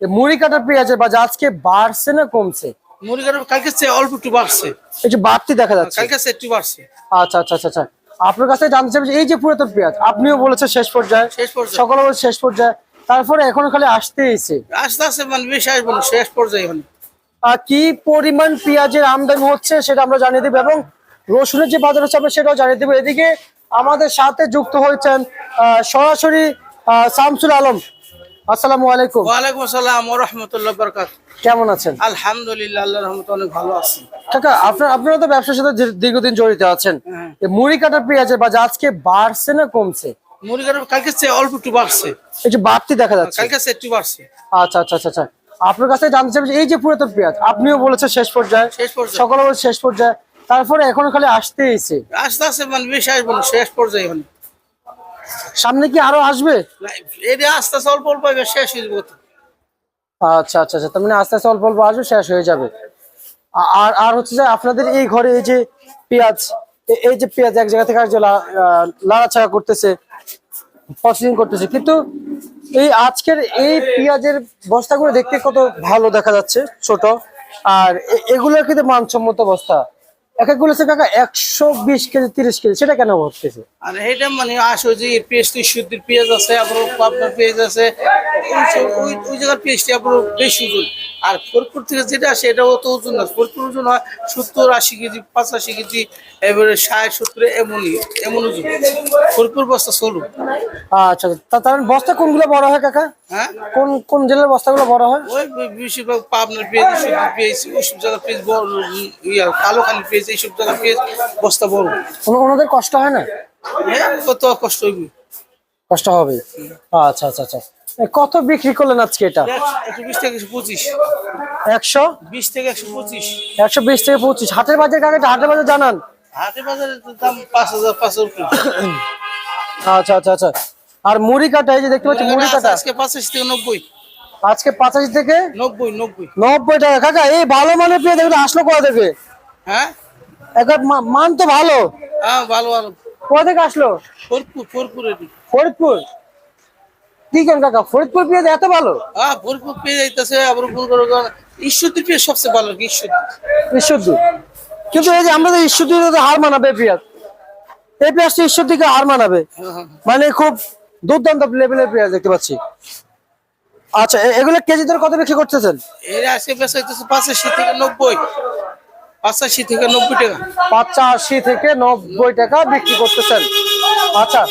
মুড়ি কাটার পেঁয়াজের বাজার আজকে বাড়ছে না কমছে? মুড়ি কাটা কালকে চেয়ে অল্প একটু বাড়ছে। একটু বাড়তি দেখা যাচ্ছে। কালকে চেয়ে একটু বাড়ছে। আচ্ছা আচ্ছা আচ্ছা আচ্ছা। আপনার কাছে জানতে চাইছি এই যে পুরাতন পেঁয়াজ আপনিও বলেছেন শেষ পর্যায়ে, শেষ পর্যায়ে। সকলে বলছে শেষ পর্যায়ে, তারপরে এখন খালি আসতেইছে। আস্তে আস্তে মানে বেশি আসবো না, শেষ পর্যায়ে মানে। কি পরিমাণ পেঁয়াজের আমদানি হচ্ছে সেটা আমরা জানিয়ে দেবো এবং রসুনের যে বাজার হচ্ছে আমরা সেটাও জানিয়ে দেবো। এদিকে আমাদের সাথে যুক্ত হয়েছেন সরাসরি শামসুল আলম। আসসালামু আলাইকুম। ওয়ালাইকুম আসসালাম ওয়া রাহমাতুল্লাহি ওয়া বারাকাতুহু। কেমন আছেন? আলহামদুলিল্লাহ, আল্লাহর রহমতে অনেক ভালো আছি। কাকা আপনারা তো ব্যবসার সাথে দীর্ঘদিন জড়িত আছেন। হ্যাঁ। এই মুড়ি কাটার পেঁয়াজের বাজার আজকে বাড়ছে না কমছে? মুড়ি কাটা কালকে চেয়ে অল্প একটু বাড়ছে। একটু বাড়তি দেখা যাচ্ছে। কালকে চেয়ে একটু বাড়ছে। আচ্ছা আচ্ছা আচ্ছা আচ্ছা। আপনার কাছে জানতে চাইছি এই যে পুরাতন পেঁয়াজ আপনিও বলেছেন শেষ পর্যায়ে, শেষ পর্যায়ে। সকলে বলছে শেষ পর্যায়ে, তারপরে এখন খালি আসতেইছে। আস্তে আস্তে মানে বেশি আসবো না, শেষ পর্যায়ে মানে। সামনে কি আরো আসবে? এটা আস্তে আস্তে অল্প অল্প এবার শেষ হয়ে যাবো তো। আচ্ছা আচ্ছা আচ্ছা, তার মানে আস্তে আস্তে অল্প অল্প আসবে, শেষ হয়ে যাবে। আর আর হচ্ছে যে আপনাদের এই ঘরে এই যে পেঁয়াজ, এই যে পেঁয়াজ এক জায়গা থেকে আর যে লাড়াচাড়া করতেছে, প্রসেসিং করতেছে, কিন্তু এই আজকের এই পেঁয়াজের বস্তাগুলো দেখতে কত ভালো দেখা যাচ্ছে, ছোট। আর এগুলোর কিন্তু মানসম্মত বস্তা, এক একগুলো হচ্ছে কাকা 120 কেজি 30 কেজি, সেটা কেন হচ্ছে? আর এটা মানে আসো যে পেঁয়াজটি শুদ্ধির পেঁয়াজ আছে, আপনার পাবনার পেঁয়াজ আছে, ওই জায়গার পেঁয়াজটি আপনার বেশি ওজন। আর ফরিদপুর থেকে যেটা আসে এটা অত ওজন না। ফরিদপুর ওজন হয় 70-80 কেজি, 85 কেজি, এবারে 60-70 এমন ওজন। ফরিদপুর বস্তা 16। আচ্ছা, তার মানে বস্তা কোনগুলো বড় হয় কাকা? হ্যাঁ, কোন কোন জেলার বস্তাগুলো বড় হয়? ওই বেশিরভাগ পাবনার পেঁয়াজ, শুদ্ধির পেঁয়াজ, ওইসব জায়গার পেঁয়াজ বড়, কালো খালি পেঁয়াজ, এইসব জায়গার পেঁয়াজ বস্তা বড়। ওনাদের কষ্ট হয় না? হ্যাঁ, কত কষ্ট হইবে। কষ্ট হবে। আচ্ছা আচ্ছা আচ্ছা। কত বিক্রি করলেন আজকে এটা? 120 থেকে 125। 120 থেকে 125। 120 থেকে 25। হাটের বাজার কাকা, এটা হাটের বাজার জানান। হাটের বাজারে তো দাম 5,500 টাকা। আচ্ছা আচ্ছা আচ্ছা। আর মুড়ি কাটা, এই যে দেখতে পাচ্ছি মুড়ি কাটা আজকে 85 থেকে 90। আজকে 85 থেকে 90 90 টাকা। কাকা এই ভালো মানের পেঁয়াজ এগুলো আসলো কোথা থেকে? হ্যাঁ, একবার মান তো ভালো। হ্যাঁ, ভালো ভালো। কোথা থেকে আসলো? ফরিদপুরের। ফরিদপুর। কি কেন কাকা, ফরিদপুর পেঁয়াজ এত ভালো? হ্যাঁ, ফরিদপুর পেয়ে যাইতেছে। আবার মনে করো ঈশ্বরদীর পেঁয়াজ সবচেয়ে ভালো। ঈশ্বরদী। কিন্তু এই যে আমরা তো ঈশ্বরদী হার মানাবে পেঁয়াজ, এই পেঁয়াজটা ঈশ্বরদীকে হার মানাবে, মানে খুব দুর্দান্ত লেভেলের পেঁয়াজ দেখতে পাচ্ছি। আচ্ছা, এগুলো কেজি দরে কত বিক্রি করতেছেন? এর আজকে বেচা হইতেছে 85 থেকে 90। 85 থেকে 90 টাকা। 85 থেকে 90 টাকা বিক্রি করতেছেন। আচ্ছা,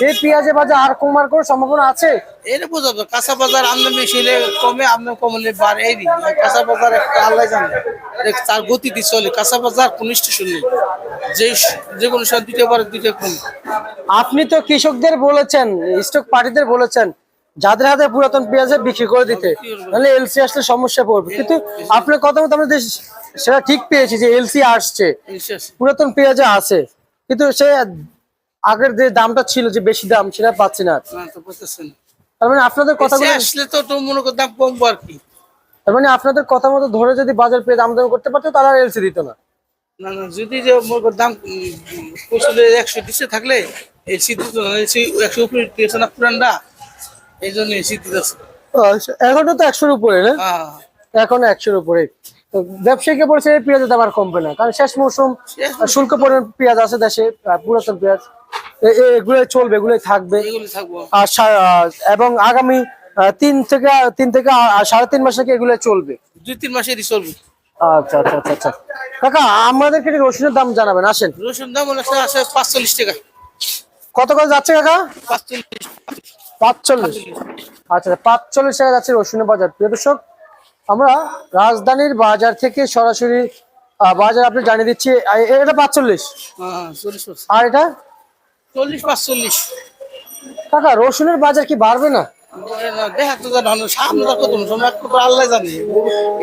এই পেঁয়াজের বাজার আর কমার কোনো সম্ভাবনা আছে? এটা বোঝাবো কাঁচা বাজার আমদানি বেশি হলে কমে, আমদানি কমলে বাড়ে। এই কাঁচা বাজার একটা আল্লাহ জানে, তার গতিতে চলে। কাঁচা বাজার কোনো স্টেশন নেই, যে কোনো সময় দুইটা বারে দুইটা কমে। আপনি তো কৃষকদের বলেছেন, স্টক পার্টিদের বলেছেন যাদের হাতে পুরাতন পেঁয়াজে বিক্রি করে দিতে, নাহলে এলসি আসলে সমস্যা পড়বে। কিন্তু আপনার কথা মতো আমরা সেটা ঠিক পেয়েছি যে এলসি আসছে, পুরাতন পেঁয়াজে আছে, কিন্তু সে আগের যে দামটা ছিল, যে বেশি দাম, সেটা পাচ্ছি না। তার মানে আপনাদের কথা আসলে তো মনে কর দাম কমবো আর কি। তার মানে আপনাদের কথা মতো ধরে যদি বাজার পেঁয়াজ আমদানি করতে পারতো তাহলে আর এলসি দিত না। না না, যদি যে মনে কর দাম 100 দিচ্ছে থাকলে এলসি দিত না। এলসি 100 উপরে দিয়েছে না পুরানটা, এই জন্য এলসি দিতেছে। এখনো তো 100-র উপরে না? এখন 100-র উপরে। ব্যবসায়ীকে বলছে এই পেঁয়াজের দাম আর কমবে না, কারণ শেষ মৌসুম, শুল্ক পরিমাণ পেঁয়াজ আছে দেশে, পুরাতন পেঁয়াজ এগুলোই চলবে, এগুলোই থাকবে। আর এবং আগামী 3 থেকে 3.5 মাস থেকে এগুলো চলবে, 2-3 মাসেরই চলবে। আচ্ছা আচ্ছা আচ্ছা আচ্ছা। কাকা আমাদেরকে রসুনের দাম জানাবেন, আসেন। রসুন দাম আসে 45 টাকা। কত করে যাচ্ছে কাকা? 45। আচ্ছা, 45 টাকা যাচ্ছে রসুনের বাজার। প্রিয় দর্শক, আমরা রাজধানীর বাজার থেকে সরাসরি বাজার আপনি জানিয়ে দিচ্ছি। এটা 45, আর এটা 40-45। কাকা রসুনের বাজার কি বাড়বে না? দেখা তো জানো সামনে কত আল্লাহ জানে,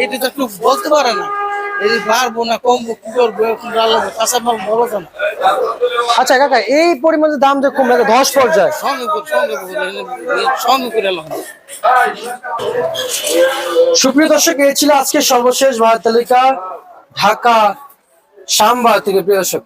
এটা তো একটু বলতে পারে না। এই বাড়বো না কমবো কি করবো আল্লাহ, কাঁচা মাল বলো জানো। আচ্ছা কাকা, এই পরিমাণে দাম যে কমে ধস পর্যায়ে সঙ্গে করে সুপ্রিয় দর্শক, এই ছিল আজকে সর্বশেষ বাজার তালিকা ঢাকা শ্যামবাজার থেকে। প্রিয় দর্শক।